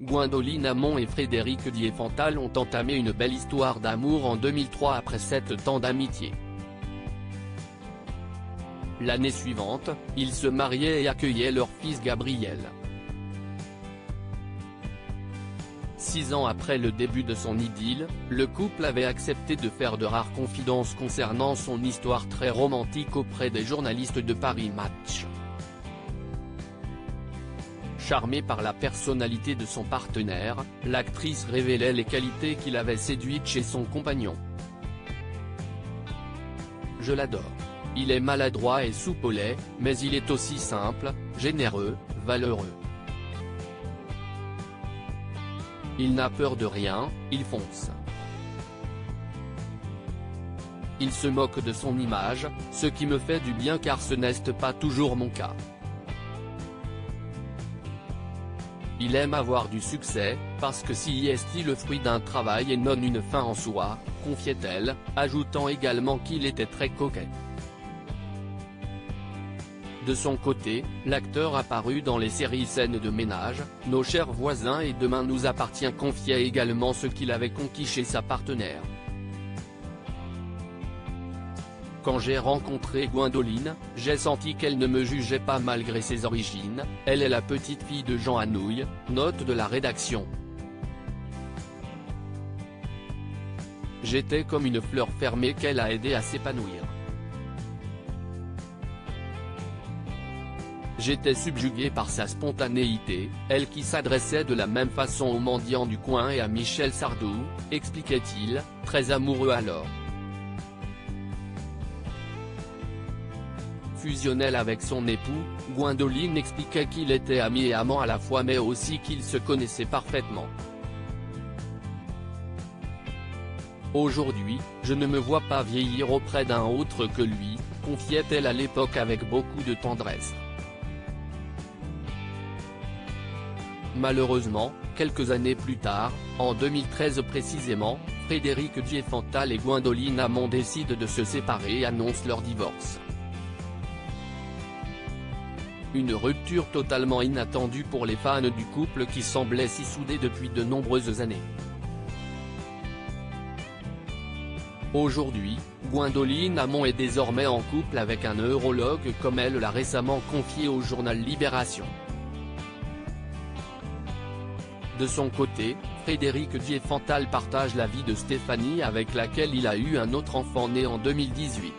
Gwendoline Amon et Frédéric Diefenthal ont entamé une belle histoire d'amour en 2003 après 7 ans d'amitié. L'année suivante, ils se mariaient et accueillaient leur fils Gabriel. 6 ans après le début de son idylle, le couple avait accepté de faire de rares confidences concernant son histoire très romantique auprès des journalistes de Paris Match. Charmée par la personnalité de son partenaire, l'actrice révélait les qualités qui l'avaient séduite chez son compagnon. « Je l'adore. Il est maladroit et soupolé, mais il est aussi simple, généreux, valeureux. Il n'a peur de rien, il fonce. Il se moque de son image, ce qui me fait du bien car ce n'est pas toujours mon cas. Il aime avoir du succès, parce que si est le fruit d'un travail et non une fin en soi, confiait-elle, ajoutant également qu'il était très coquet. De son côté, l'acteur apparu dans les séries Scènes de ménage, Nos chers voisins et Demain nous appartient confiait également ce qu'il avait conquis chez sa partenaire. Quand j'ai rencontré Gwendoline, j'ai senti qu'elle ne me jugeait pas malgré ses origines, elle est la petite fille de Jean Anouilh, note de la rédaction. J'étais comme une fleur fermée qu'elle a aidé à s'épanouir. J'étais subjugué par sa spontanéité, elle qui s'adressait de la même façon aux mendiants du coin et à Michel Sardou, expliquait-il, très amoureux alors. Fusionnel avec son époux, Gwendoline expliquait qu'il était ami et amant à la fois mais aussi qu'ils se connaissaient parfaitement. Aujourd'hui, je ne me vois pas vieillir auprès d'un autre que lui, confiait-elle à l'époque avec beaucoup de tendresse. Malheureusement, quelques années plus tard, en 2013 précisément, Frédéric Diefenthal et Gwendoline Amon décident de se séparer et annoncent leur divorce. Une rupture totalement inattendue pour les fans du couple qui semblait si soudé depuis de nombreuses années. Aujourd'hui, Gwendoline Amon est désormais en couple avec un neurologue comme elle l'a récemment confié au journal Libération. De son côté, Frédéric Diefenthal partage la vie de Stéphanie avec laquelle il a eu un autre enfant né en 2018.